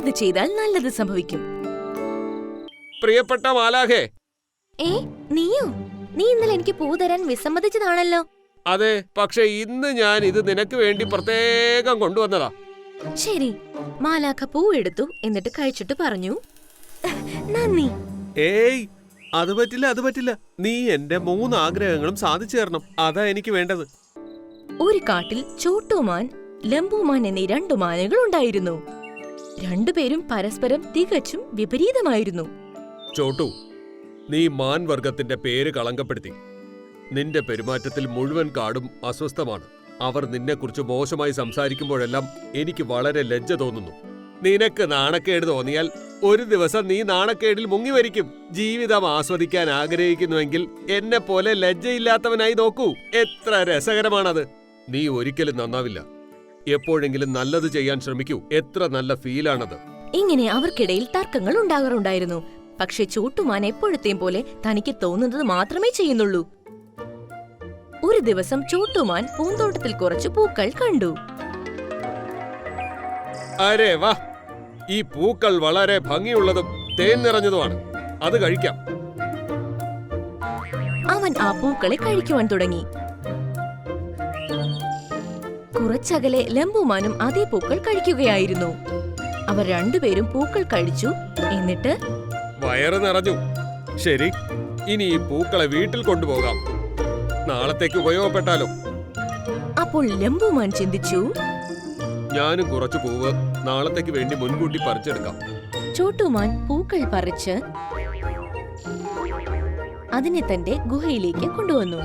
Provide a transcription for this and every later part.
നല്ലത് ചെയ്താൽ നല്ലത് സംഭവിക്കും. പ്രിയപ്പെട്ട മാലാഖേ. നീയോ? നീ ഇന്നലെ എനിക്ക് പൂ തരാൻ വിസമ്മതിച്ചതാണല്ലോ. അതെ, പക്ഷെ ഇന്ന് ഞാൻ ഇത് നിനക്ക് വേണ്ടി പ്രത്യേകം കൊണ്ടുവന്നതാ. ശരി. മാലാഖ പൂ എടുത്തു, എന്നിട്ട് കഴിച്ചിട്ട് പറഞ്ഞു, നന്ദി. ഏയ്, അത് പറ്റില്ല. നീ എന്റെ 3 ആഗ്രഹങ്ങളും സാധിച്ചു തരണം. അതാ എനിക്ക് വേണ്ടത്. ഒരു കാട്ടിൽ ചോട്ടുമാൻ, ലംബുമാൻ എന്നീ 2 മാനുകൾ ഉണ്ടായിരുന്നു. രണ്ടുപേരും പരസ്പരം തികച്ചും വിപരീതമായിരുന്നു. ചോട്ടു, നീ മാൻ വർഗത്തിന്റെ പേര് കളങ്കപ്പെടുത്തി. നിന്റെ പെരുമാറ്റത്തിൽ മുഴുവൻ കാടും അസ്വസ്ഥമാണ്. അവർ നിന്നെക്കുറിച്ച് മോശമായി സംസാരിക്കുമ്പോഴെല്ലാം എനിക്ക് വളരെ ലജ്ജ തോന്നുന്നു. നിനക്ക് നാണക്കേട് തോന്നിയാൽ ഒരു ദിവസം നീ നാണക്കേടിൽ മുങ്ങിവരിക്കും. ജീവിതം ആസ്വദിക്കാൻ ആഗ്രഹിക്കുന്നുവെങ്കിൽ എന്നെ പോലെ ലജ്ജയില്ലാത്തവനായി നോക്കൂ. എത്ര രസകരമാണത്. നീ ഒരിക്കലും നന്നാവില്ല. എപ്പോഴെങ്കിലും നല്ലത് ചെയ്യാൻ ശ്രമിക്കൂ. എത്ര നല്ല ഫീലാണത്. ഇങ്ങനെ അവർക്കിടയിൽ തർക്കങ്ങൾ ഉണ്ടാകാറുണ്ടായിരുന്നു. പക്ഷെ ചോട്ടുമാൻ എപ്പോഴത്തെയും പോലെ തനിക്ക് തോന്നുന്നത് മാത്രമേ ചെയ്യുന്നുള്ളൂ. ഒരു ദിവസം ചോട്ടുമാൻ പൂന്തോട്ടത്തിൽ കുറച്ച് പൂക്കൾ കണ്ടു. അരേ വാ, ഈ പൂക്കൾ വളരെ ഭംഗിയുള്ളതും തേൻ നിറഞ്ഞതുമാണ്. അത് കഴിക്കാം. അവൻ ആ പൂക്കളെ കഴിക്കുവാൻ തുടങ്ങി. കുറച്ചകലെ ലംബുമാനും അതേ പൂക്കൾ കഴിക്കുകയായിരുന്നു. അവർ രണ്ടുപേരും പൂക്കൾ കഴിച്ചു. എന്നിട്ട് വയറ് നിറഞ്ഞു. ശരി, ഇനി ഈ പൂക്കളെ വീട്ടിൽ കൊണ്ടുപോകാം. നാളത്തേക്ക് ഉപയോഗപ്പെട്ടാലോ? അപ്പോൾ ലംബുമാൻ ചിന്തിച്ചു, ഞാനും കുറച്ചു പൂവ് നാളത്തേക്ക് വേണ്ടി മുൻകൂട്ടി പറിച്ചെടുക്കാം. ചോട്ടുമാൻ പൂക്കൾ പറിച്ച് അതിനെ തന്റെ ഗുഹയിലേക്ക് കൊണ്ടുവന്നു.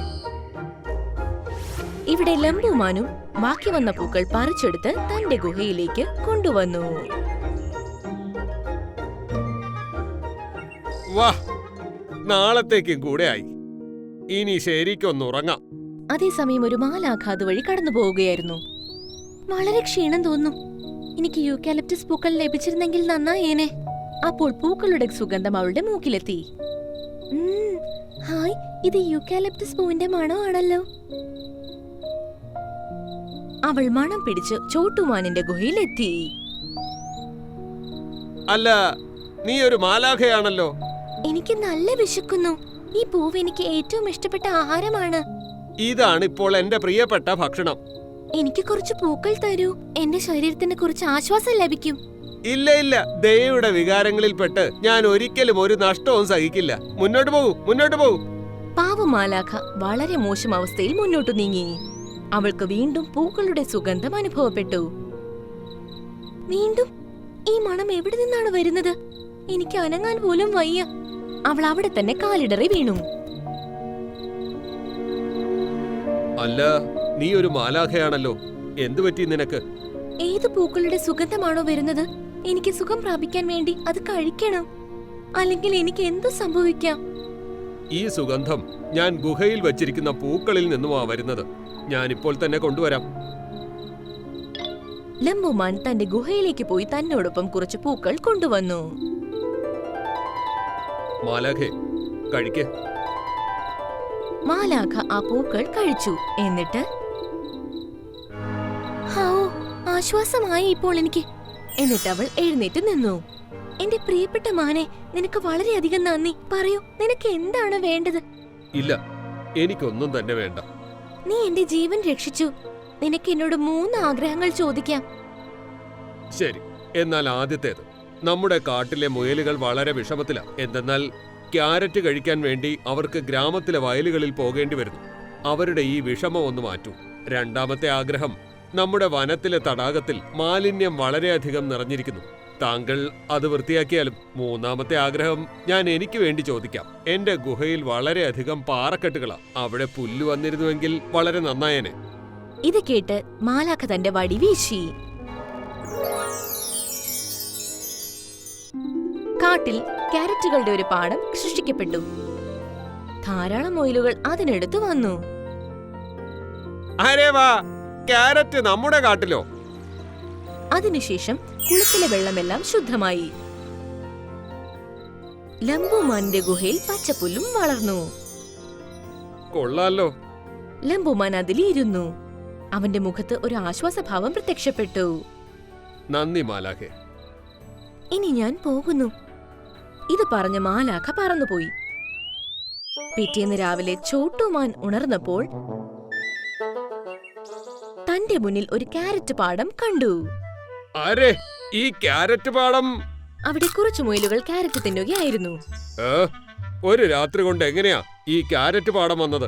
ഇവിടെ ലംബുമാനും ബാക്കി വന്ന പൂക്കൾ പറിച്ചെടുത്ത് തന്റെ ഗുഹയിലേക്ക് കൊണ്ടുവന്നു. വാ, നാളത്തേക്കും കൂടെ ആയി. ഇനി ശരിക്കൊന്നുറങ്ങാം. അതേസമയം ഒരു മാലാഖ അതുവഴി കടന്നു പോവുകയായിരുന്നു. വളരെ ക്ഷീണം തോന്നുന്നു. എനിക്ക് യൂക്കാലിപ്റ്റസ് പൂക്കൾ ലഭിച്ചിരുന്നെങ്കിൽ നന്നായേനെ. അപ്പോൾ പൂക്കളുടെ സുഗന്ധം അവളുടെ മൂക്കിലെത്തി. ഹായ്, ഇത് യൂക്കാലിപ്റ്റസ് പൂവിന്റെ മണമാണല്ലോ. അവൾ മണം പിടിച്ച് ചോട്ടുമാനിന്റെ ഗുഹയിലെത്തി. അല്ല, നീ ഒരു മാലാഖയാണല്ലോ. എനിക്ക് നല്ല വിശക്കുന്നു. ഈ പൂവ് എനിക്ക് ഏറ്റവും ഇഷ്ടപ്പെട്ട ആഹാരമാണ്. ഇതാണ് ഇപ്പോൾ എന്റെ പ്രിയപ്പെട്ട ഭക്ഷണം. എനിക്ക് കുറച്ച് പൂക്കൾ തരൂ. എന്റെ ശരീരത്തിന് കുറച്ച് ആശ്വാസം ലഭിക്കും. ഇല്ല, ദയയുടെ വികാരങ്ങളിൽപ്പെട്ട് ഞാൻ ഒരിക്കലും ഒരു നഷ്ടവും സഹിക്കില്ല. മുന്നോട്ട് പോകൂ. പാവമാലാഖ വളരെ മോശം അവസ്ഥയിൽ മുന്നോട്ടു നീങ്ങി. അവൾക്ക് വീണ്ടും പൂക്കളുടെ സുഗന്ധം അനുഭവപ്പെട്ടു. വീണ്ടും ഈ മണം എവിടെ നിന്നാണ് വരുന്നത്? എനിക്ക് അനങ്ങാൻ പോലും വയ്യ. അവൾ അവിടെ തന്നെ കാലിടറി വീണു. അല്ല, നീ ഒരു മാലാഖയാണല്ലോ. എന്തു പറ്റി നിനക്ക്? ഏത് പൂക്കളുടെ സുഗന്ധമാണോ വരുന്നത്? എനിക്ക് സുഖം പ്രാപിക്കാൻ വേണ്ടി അത് കഴിക്കണം. അല്ലെങ്കിൽ എനിക്ക് എന്തു സംഭവിക്കാം? ഈ സുഗന്ധം ഞാൻ ഗുഹയിൽ വച്ചിരിക്കുന്ന പൂക്കളിൽ നിന്നുമാ വരുന്നത്. ഞാനിപ്പോൾ തന്നെ കൊണ്ടുവരാം. ലംബുമാൻ തന്റെ ഗുഹയിലേക്ക് പോയി തന്നോടൊപ്പം കുറച്ച് പൂക്കൾ കൊണ്ടുവന്നു. മാലാഖേ, കഴിക്ക്. മാലാഖ ആ പൂക്കൾ കഴിച്ചു. എന്നിട്ട് ആശ്വാസമായി ഇപ്പോൾ എനിക്ക്. എന്നിട്ട് അവൾ എഴുന്നേറ്റ് നിന്നു. എന്റെ പ്രിയപ്പെട്ട മാനെ, നിനക്ക് വളരെയധികം നന്ദി. പറയൂ, നിനക്ക് എന്താണ് വേണ്ടത്? ഇല്ല, എനിക്കൊന്നും തന്നെ വേണ്ട. നീ എന്റെ ജീവൻ രക്ഷിച്ചു. നിനക്ക് എന്നോട് 3 ആഗ്രഹങ്ങൾ ചോദിക്കാം. ശരി, എന്നാൽ ആദ്യത്തേത്. നമ്മുടെ കാട്ടിലെ മുയലുകൾ വളരെ വിഷമത്തിലാ. എന്തെന്നാൽ ക്യാരറ്റ് കഴിക്കാൻ വേണ്ടി അവർക്ക് ഗ്രാമത്തിലെ വയലുകളിൽ പോകേണ്ടി വരുന്നു. അവരുടെ ഈ വിഷമം ഒന്ന് മാറ്റൂ. രണ്ടാമത്തെ ആഗ്രഹം, നമ്മുടെ വനത്തിലെ തടാകത്തിൽ മാലിന്യം വളരെയധികം നിറഞ്ഞിരിക്കുന്നു. താങ്കൾ അത് വൃത്തിയാക്കിയാലും. മൂന്നാമത്തെ ആഗ്രഹം ഞാൻ എനിക്ക് വേണ്ടി ചോദിക്കാം. എന്റെ ഗുഹയിൽ വളരെയധികം പാറക്കെട്ടുകളാ. അവിടെ പുല്ല് വന്നിരുന്നുവെങ്കിൽ വളരെ നന്നായേനെ. ഇത് കേട്ട് മാലാഖ തന്റെ വടി വീശി. കാട്ടിൽ ക്യാരറ്റുകളുടെ ഒരു പാടം സൃഷ്ടിക്കപ്പെട്ടു. ധാരാളം മുയലുകൾ അതിനടുത്ത് വന്നു. അരേ വാ, ക്യാരറ്റ് നമ്മുടെ കാട്ടിലോ? അതിനുശേഷം കുളത്തിലെ വെള്ളമെല്ലാം ശുദ്ധമായി. ലംബുമാന്റെ ഗുഹയിൽ പച്ചപ്പുല്ലും വളർന്നു. കൊള്ളാലോ. ലംബുമാൻ അതിലിരുന്നു. അവന്റെ മുഖത്ത് ഒരു ആശ്വാസഭാവം പ്രത്യക്ഷപ്പെട്ടു. നന്ദി മാലാഖേ. ഇനി ഞാൻ പോകുന്നു. ഇത് പറഞ്ഞ മാലാഖ പറന്നുപോയി. പിറ്റേന്ന് രാവിലെ ചോട്ടുമാൻ ഉണർന്നപ്പോൾ തന്റെ മുന്നിൽ ഒരു ക്യാരറ്റ് പാടം കണ്ടു. അരെ, ഈ ക്യാരറ്റ് പാടം! അവിടെ കുറച്ചു മുയലുകൾ ക്യാരറ്റ് തിന്നുകയായിരുന്നു. ഒരു രാത്രി കൊണ്ട് എങ്ങനെയാ ഈ ക്യാരറ്റ് പാടം വന്നത്?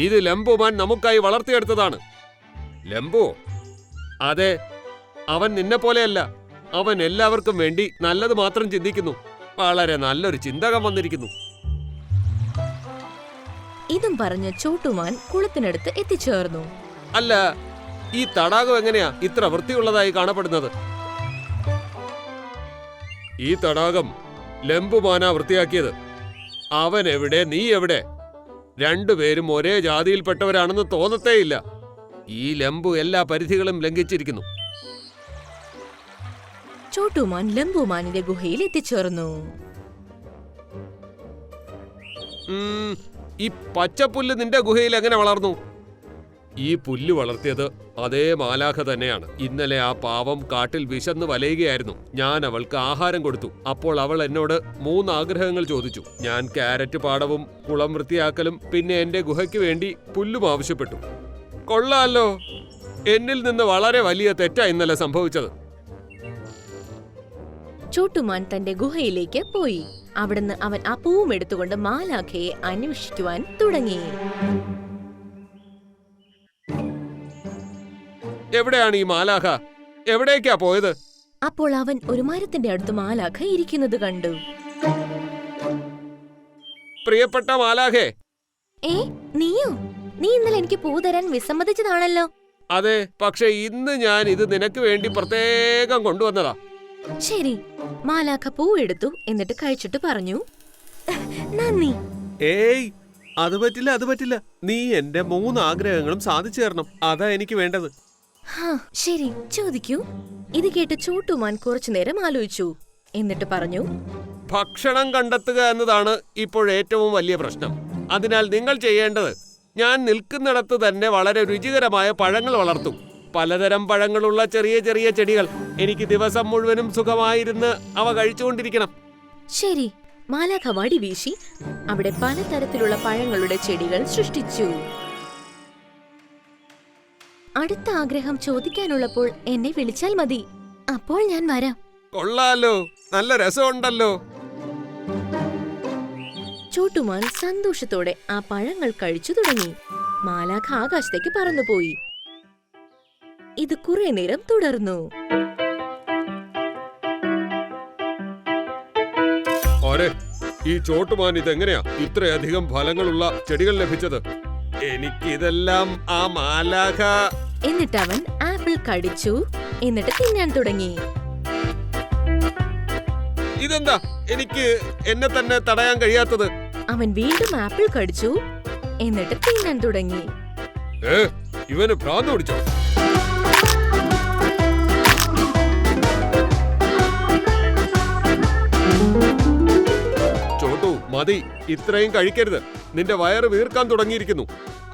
ഇത് ലംബുമാൻ നമുക്കായി വളർത്തിയെടുത്തതാണ്. ലംബു? അതെ, അവൻ നിന്നെ പോലെയല്ല. അവൻ എല്ലാവർക്കും വേണ്ടി നല്ലത് മാത്രം ചിന്തിക്കുന്നു. വളരെ നല്ലൊരു ചിന്തകം വന്നിരിക്കുന്നു. ഇതും പറഞ്ഞ് ചോട്ടുമാൻ കുളത്തിനടുത്ത് എത്തിച്ചേർന്നു. അല്ല, ഈ തടാകം എങ്ങനെയാ ഇത്ര വൃത്തിയുള്ളതായി കാണപ്പെടുന്നത്? ഈ തടാകം ലംബുമാനാ വൃത്തിയാക്കിയത്. അവൻ എവിടെ, നീ എവിടെ? രണ്ടുപേരും ഒരേ ജാതിയിൽപ്പെട്ടവരാണെന്ന് തോന്നത്തേയില്ല. ഈ ലംബു എല്ലാ പരിധികളും ലംഘിച്ചിരിക്കുന്നു. ചോട്ടുമാൻ ലംബുമാനിന്റെ ഗുഹയിൽ എത്തിച്ചേർന്നു. ഈ പച്ചപ്പുല്ല് നിന്റെ ഗുഹയിൽ എങ്ങനെ വളർന്നു? ഈ പുല്ല് വളർത്തിയത് അതേ മാലാഖ തന്നെയാണ്. ഇന്നലെ ആ പാവം കാട്ടിൽ വിശന്ന് വലയുകയായിരുന്നു. ഞാൻ അവൾക്ക് ആഹാരം കൊടുത്തു. അപ്പോൾ അവൾ എന്നോട് 3 ആഗ്രഹങ്ങൾ ചോദിച്ചു. ഞാൻ ക്യാരറ്റ് പാടവും കുളം വൃത്തിയാക്കലും പിന്നെ എന്റെ ഗുഹയ്ക്ക് വേണ്ടി പുല്ലും ആവശ്യപ്പെട്ടു. കൊള്ളാലോ, എന്നിൽ നിന്ന് വളരെ വലിയ തെറ്റാ ഇന്നലെ സംഭവിച്ചത്. ചോട്ടുമാൻ തന്റെ ഗുഹയിലേക്ക് പോയി. അവിടുന്ന് അവൻ ആ പൂവും എടുത്തുകൊണ്ട് മാലാഖയെ അന്വേഷിക്കുവാൻ തുടങ്ങി. എവിടെയാണ് ഈ മാലാഖ? എവിടേക്കാ പോയത്? അപ്പോൾ അവൻ ഒരു മരത്തിന്റെ അടുത്ത് മാലാഖ ഇരിക്കുന്നത് കണ്ടു. പ്രിയപ്പെട്ട മാലാഖേ. നീയോ? നീ ഇന്നലെ എനിക്ക് പൂ തരാൻ വിസമ്മതിച്ചതാണല്ലോ. അതെ, പക്ഷെ ഇന്ന് ഞാൻ ഇത് നിനക്ക് വേണ്ടി പ്രത്യേകം കൊണ്ടുവന്നതാ. ശരി. മാലാഖ പൂ എടുത്തു. എന്നിട്ട് കഴിച്ചിട്ട് പറഞ്ഞു, നന്ദി. ഏയ്, അത് പറ്റില്ല, അത് പറ്റില്ല. നീ എന്റെ 3 ആഗ്രഹങ്ങളും സാധിച്ചു തരണം. അതാ എനിക്ക് വേണ്ടത്. ശരി, ചോദിക്കൂ. ഇത് കേട്ട് ചോട്ടുമാൻ കുറച്ചുനേരം ആലോചിച്ചു. എന്നിട്ട് പറഞ്ഞു, ഭക്ഷണം കണ്ടെത്തുക എന്നതാണ് ഇപ്പോൾ ഏറ്റവും വലിയ പ്രശ്നം. അതിനാൽ നിങ്ങൾ ചെയ്യേണ്ടത്, ഞാൻ നിൽക്കുന്നിടത്ത് തന്നെ വളരെ രുചികരമായ പഴങ്ങൾ വളർത്തും. പലതരം പഴങ്ങളുള്ള ചെറിയ ചെറിയ ചെടികൾ. എനിക്ക് ദിവസം മുഴുവനും സുഖമായിരുന്ന് അവ കഴിച്ചുകൊണ്ടിരിക്കണം. ശരി. മാലാഖ വടി വീശി അവിടെ പലതരത്തിലുള്ള പഴങ്ങളുടെ ചെടികൾ സൃഷ്ടിച്ചു. അടുത്ത ആഗ്രഹം ചോദിക്കാനുള്ളപ്പോൾ എന്നെ വിളിച്ചാൽ മതി. അപ്പോൾ ഞാൻ വരാം. കൊള്ളാലോ, നല്ല രസമുണ്ടല്ലോ. ചോട്ടുമാൻ സന്തോഷത്തോടെ ആ പഴങ്ങൾ കഴിച്ചു തുടങ്ങി. മാലാഖ ആകാശത്തേക്ക് പറന്നുപോയി. ഇത് കുറെ നേരം തുടർന്നു. ഈ ചോട്ടുമാൻ ഇതെങ്ങനെയാ ഇത്രയധികം ഫലങ്ങളുള്ള ചെടികൾ ലഭിച്ചത്? എനിക്കിതെല്ലാം ആ മാലാഖ. എന്നിട്ട് അവൻ ആപ്പിൾ കടിച്ചു. എന്നിട്ട് തിന്നാൻ തുടങ്ങി. ഇതെന്താ എനിക്ക് എന്നെ തന്നെ തടയാൻ കഴിയാത്തത്? അവൻ വീണ്ടും ആപ്പിൾ കടിച്ചു. എന്നിട്ട് തിന്നാൻ തുടങ്ങി. ഇവന് ഭ്രാന്ത് പിടിച്ചോ? ചോട്ടു, മതി, ഇത്രയും കഴിക്കരുത്. നിന്റെ വയറ് വീർക്കാൻ തുടങ്ങിയിരിക്കുന്നു.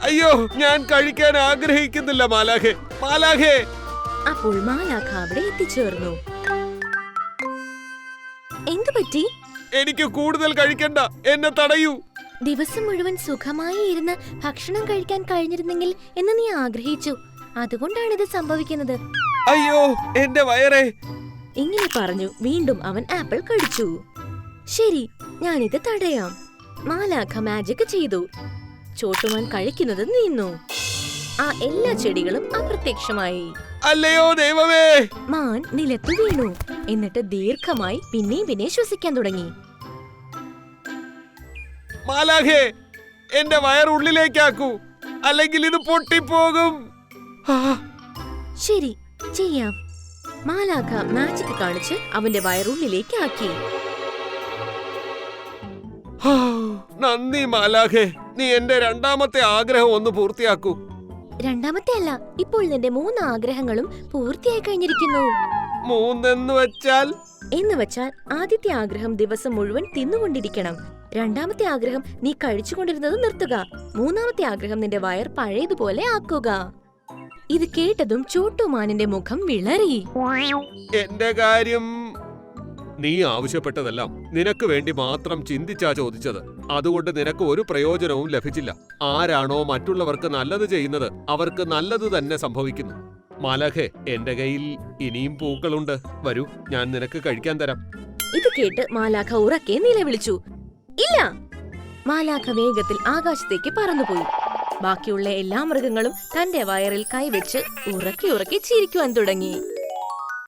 അയ്യോ, ഞാൻ കഴിക്കാൻ ആഗ്രഹിക്കുന്നില്ല മാലാഖേ. മാലാഖേ! അപ്പോൾ മാലാഖ അവിടെ എത്തിച്ചേർന്നു. എന്തു പറ്റി? എനിക്ക് കൂടുതൽ കഴിക്കണ്ട, എന്നെ തടയൂ. ദിവസം മുഴുവൻ സുഖമായി ഇരുന്ന് ഭക്ഷണം കഴിക്കാൻ കഴിഞ്ഞിരുന്നെങ്കിൽ എന്ന് നീ ആഗ്രഹിച്ചു. അതുകൊണ്ടാണ് ഇത് സംഭവിക്കുന്നത്. അയ്യോ, എന്റെ വയറേ! ഇങ്ങനെ പറഞ്ഞു വീണ്ടും അവൻ ആപ്പിൾ കടിച്ചു. ശരി, ഞാനിത് തടയാം. മാലാഖ മാജിക് ചെയ്തു. ചോട്ടുമാൻ കഴിക്കുന്നത് നിന്നു. ആ എല്ലാ ചെടികളും അപ്രത്യക്ഷമായി. അല്ലയോ ദൈവമേ! മാൻ നിലത്ത് വീണു. എന്നിട്ട് ദീർഘമായി പിന്നെ ശ്വസിക്കാൻ തുടങ്ങി. മാലാഖേ, എന്റെ വയറുള്ളിലേക്കാക്കൂ, അല്ലെങ്കിൽ ഇത് പൊട്ടിപ്പോകും. ശരി, ചെയ്യാം. മാലാഖ മാജിക് കാണിച്ച് അവന്റെ വയറുള്ളിലേക്ക് ആക്കി. നന്ദി മാലാഖേ, നീ എന്റെ രണ്ടാമത്തെ ആഗ്രഹം ഒന്ന് പൂർത്തിയാക്കൂ. രണ്ടാമത്തെ അല്ല, ഇപ്പോൾ നിന്റെ 3 ആഗ്രഹങ്ങളും പൂർത്തിയായി കഴിഞ്ഞിരിക്കുന്നു. 3 എന്ന് വെച്ചാൽ ആദ്യത്തെ ആഗ്രഹം ദിവസം മുഴുവൻ തിന്നുകൊണ്ടിരിക്കണം. രണ്ടാമത്തെ ആഗ്രഹം നീ കഴിച്ചുകൊണ്ടിരുന്നത് നിർത്തുക. മൂന്നാമത്തെ ആഗ്രഹം നിന്റെ വയർ പഴയതുപോലെ ആക്കുക. ഇത് കേട്ടതും ചോട്ടുമാനിന്റെ മുഖം വിളറി. എന്റെ കാര്യം നീ ആവശ്യപ്പെട്ടതെല്ലാം നിനക്ക് വേണ്ടി മാത്രം ചിന്തിച്ചാ ചോദിച്ചത്. അതുകൊണ്ട് നിനക്ക് ഒരു പ്രയോജനവും ലഭിച്ചില്ല. ആരാണോ മറ്റുള്ളവർക്ക് നല്ലത് ചെയ്യുന്നത് അവർക്ക് നല്ലത് തന്നെ സംഭവിക്കുന്നു. മാലാഖെ, എന്റെ കയ്യിൽ ഇനിയും പൂക്കളുണ്ട്. വരൂ, ഞാൻ നിനക്ക് കഴിക്കാൻ തരാം. ഇത് കേട്ട് മാലാഖ ഉറക്കെ നിലവിളിച്ചു. ഇല്ല! മാലാഖ വേഗത്തിൽ ആകാശത്തേക്ക് പറന്നുപോയി. ബാക്കിയുള്ള എല്ലാ മൃഗങ്ങളും തന്റെ വയറിൽ കൈവച്ച് ഉറക്കെ ഉറക്കെ ചിരിക്കുവാൻ തുടങ്ങി.